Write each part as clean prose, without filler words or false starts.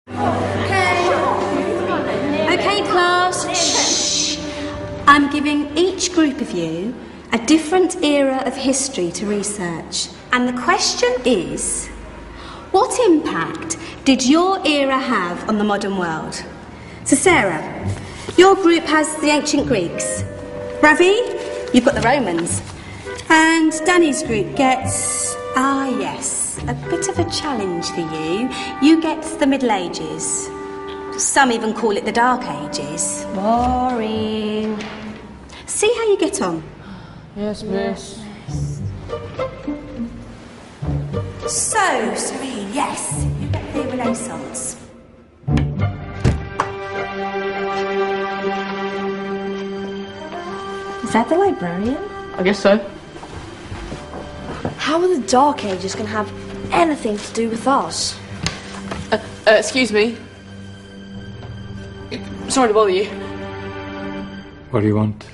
Okay, class. Shh. I'm giving each group of you a different era of history to research. And the question is, what impact did your era have on the modern world? So Sarah, your group has the ancient Greeks. Ravi, you've got the Romans. And Danny's group gets, yes, a bit of a challenge for you. You get the Middle Ages. Some even call it the Dark Ages. Boring. See how you get on. Yes, miss. So, Serene, yes, you get the Renaissance. Is that the librarian? I guess so. How are the Dark Ages going to have anything to do with us? Excuse me. Sorry to bother you. What do you want?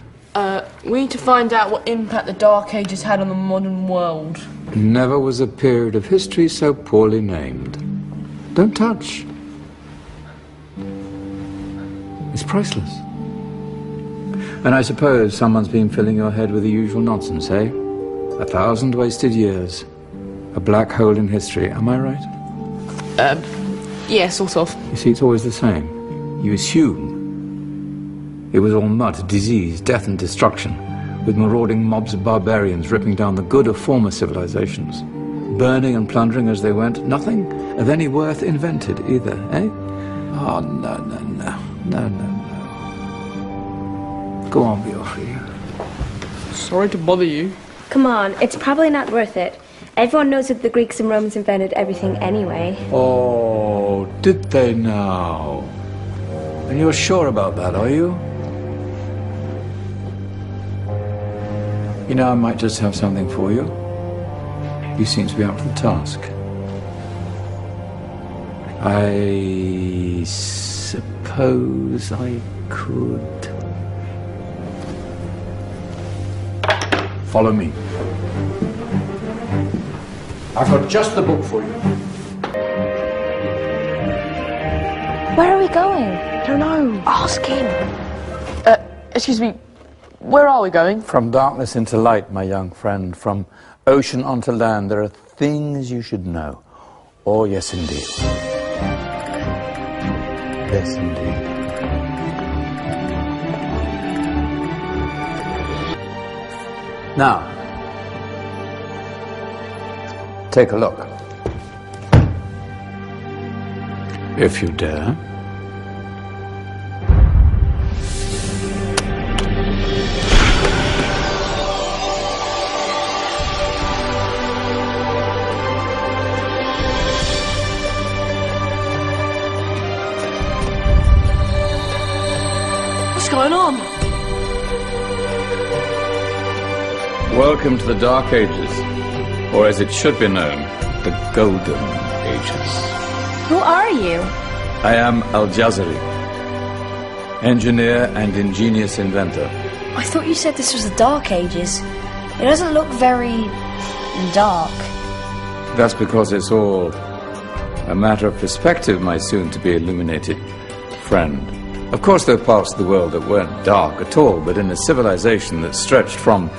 We need to find out what impact the Dark Ages had on the modern world. Never was a period of history so poorly named. Don't touch. It's priceless. And I suppose someone's been filling your head with the usual nonsense, eh? 1,000 wasted years. A black hole in history, am I right? Yeah, sort of. You see, it's always the same. You assume it was all mud, disease, death and destruction, with marauding mobs of barbarians ripping down the good of former civilizations, burning and plundering as they went. Nothing of any worth invented either, eh? Oh, no. Go on, Beofrey. Sorry to bother you. Come on, it's probably not worth it. Everyone knows that the Greeks and Romans invented everything anyway. Oh, did they now? And you're sure about that, are you? You know, I might just have something for you. You seem to be up to the task. I suppose I could... Follow me. I've got just the book for you. Where are we going? I don't know. Ask him. Excuse me, where are we going? From darkness into light, my young friend. From ocean onto land. There are things you should know. Oh, yes, indeed. Yes, indeed. Now, take a look. If you dare. What's going on? Welcome to the Dark Ages, or as it should be known, the Golden Ages. Who are you? I am Al-Jazari, engineer and ingenious inventor. I thought you said this was the Dark Ages. It doesn't look very... dark. That's because it's all a matter of perspective, my soon-to-be illuminated friend. Of course, there are parts of the world that weren't dark at all, but in a civilization that stretched from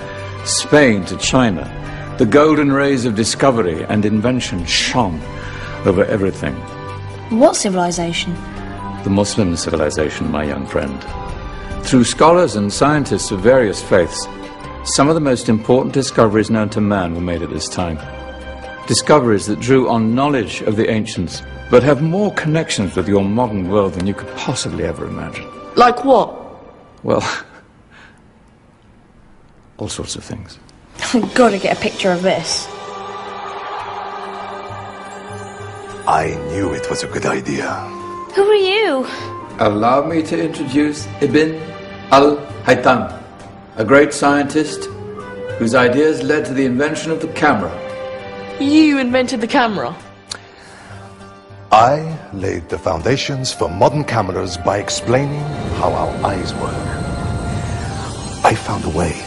Spain to China, the golden rays of discovery and invention shone over everything. What civilization? The Muslim civilization, my young friend. Through scholars and scientists of various faiths, some of the most important discoveries known to man were made at this time. Discoveries that drew on knowledge of the ancients, but have more connections with your modern world than you could possibly ever imagine. Like what? Well, all sorts of things. I've got to get a picture of this. I knew it was a good idea. Who are you? Allow me to introduce Ibn al-Haytham, a great scientist whose ideas led to the invention of the camera. You invented the camera? I laid the foundations for modern cameras by explaining how our eyes work. I found a way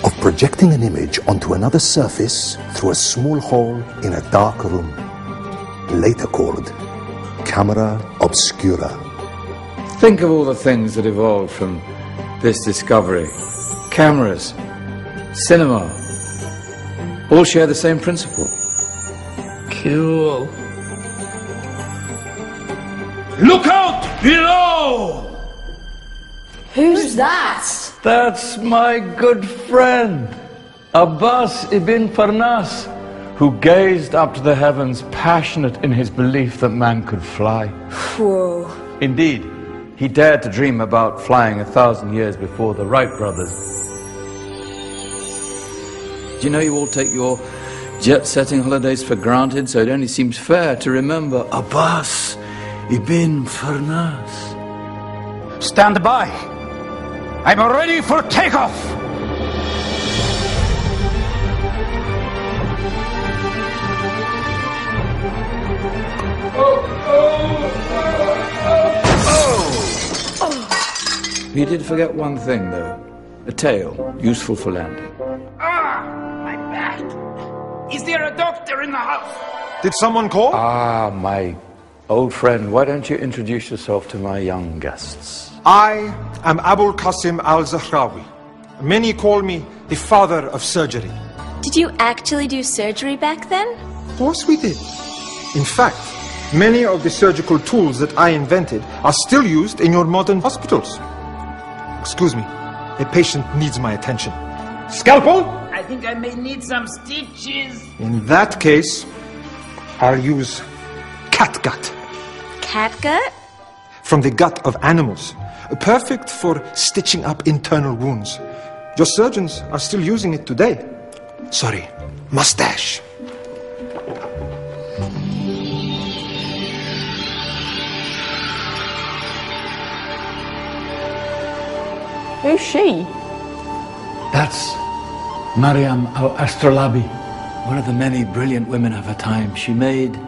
of projecting an image onto another surface through a small hole in a dark room, later called camera obscura. Think of all the things that evolved from this discovery. Cameras, cinema, all share the same principle. Cool. Look out below! Who's that? That's my good friend, Abbas ibn Farnas, who gazed up to the heavens, passionate in his belief that man could fly. Whoa. Indeed, he dared to dream about flying 1,000 years before the Wright brothers. Do you know you all take your jet-setting holidays for granted, so it only seems fair to remember Abbas ibn Farnas. Stand by. I'm ready for takeoff. You did forget one thing, though. A tail, useful for landing. Ah, my back. Is there a doctor in the house? Did someone call? Ah, my old friend, why don't you introduce yourself to my young guests? I am al-Qasim al-Zahrawi. Many call me the father of surgery. Did you actually do surgery back then? Of course we did. In fact, many of the surgical tools that I invented are still used in your modern hospitals. Excuse me, a patient needs my attention. Scalpel? I think I may need some stitches. In that case, I'll use catgut. Catgut? From the gut of animals. Perfect for stitching up internal wounds. Your surgeons are still using it today. Sorry, mustache. Who's she? That's مريم الاشتراك, one of the many brilliant women of her time. She made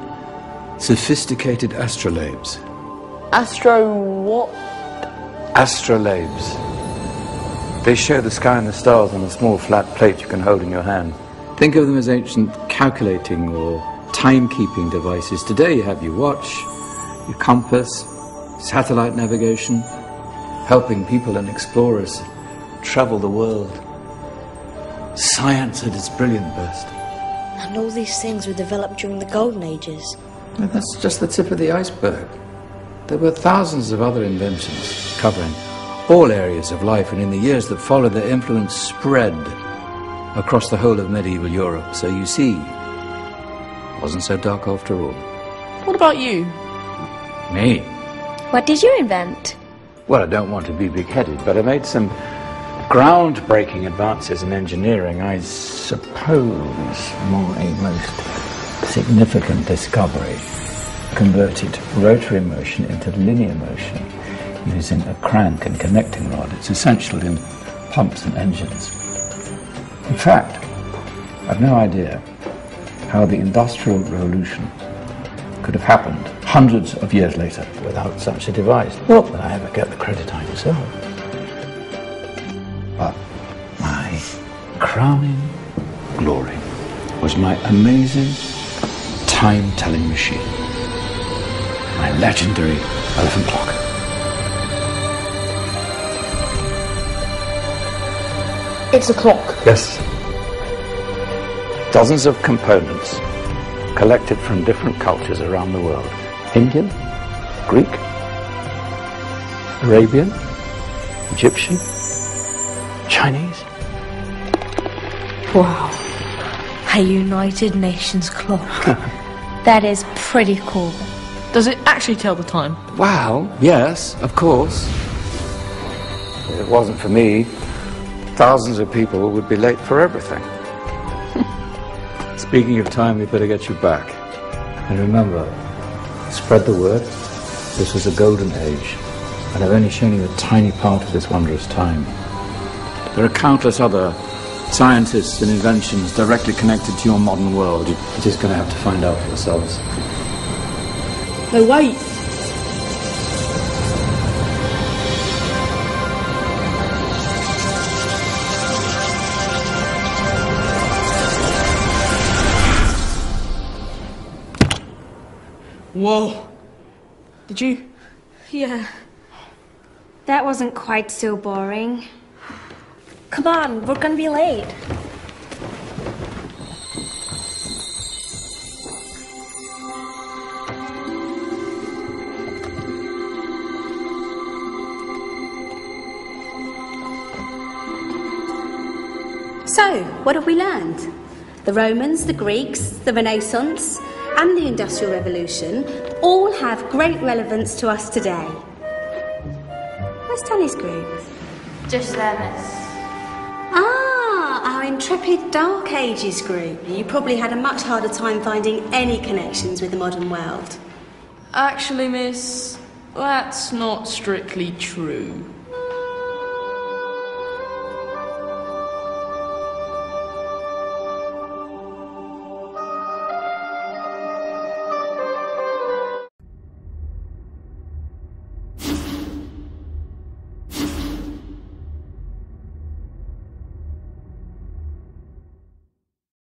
sophisticated astrolabes. Astro what? Astrolabes. They show the sky and the stars on a small flat plate you can hold in your hand. Think of them as ancient calculating or timekeeping devices. Today you have your watch, your compass, satellite navigation, helping people and explorers travel the world. Science at its brilliant best. And all these things were developed during the Golden Ages. And that's just the tip of the iceberg. There were thousands of other inventions covering all areas of life, and in the years that followed, their influence spread across the whole of medieval Europe. So you see, it wasn't so dark after all. What about you? Me? What did you invent? Well, I don't want to be big-headed, but I made some groundbreaking advances in engineering. I suppose my most significant discovery converted rotary motion into linear motion using a crank and connecting rod. It's essential in pumps and engines. In fact, I've no idea how the Industrial Revolution could have happened hundreds of years later without such a device. Not that I ever get the credit I deserve. But my crowning glory was my amazing time-telling machine. My legendary elephant clock. It's a clock. Yes. Dozens of components collected from different cultures around the world. Indian, Greek, Arabian, Egyptian, Chinese. Wow. A United Nations clock. That is pretty cool. Does it actually tell the time? Well, yes, of course. If it wasn't for me, thousands of people would be late for everything. Speaking of time, we better get you back. And remember, spread the word. This was a golden age, and I've only shown you a tiny part of this wondrous time. There are countless other scientists and inventions directly connected to your modern world. You're just going to have to find out for yourselves. No, wait. Whoa. Did you? Yeah. That wasn't quite so boring. Come on, we're gonna be late. So, what have we learned? The Romans, the Greeks, the Renaissance, and the Industrial Revolution all have great relevance to us today. Where's Danny's group? Just there, miss. Ah, our intrepid Dark Ages group. You probably had a much harder time finding any connections with the modern world. Actually, miss, that's not strictly true.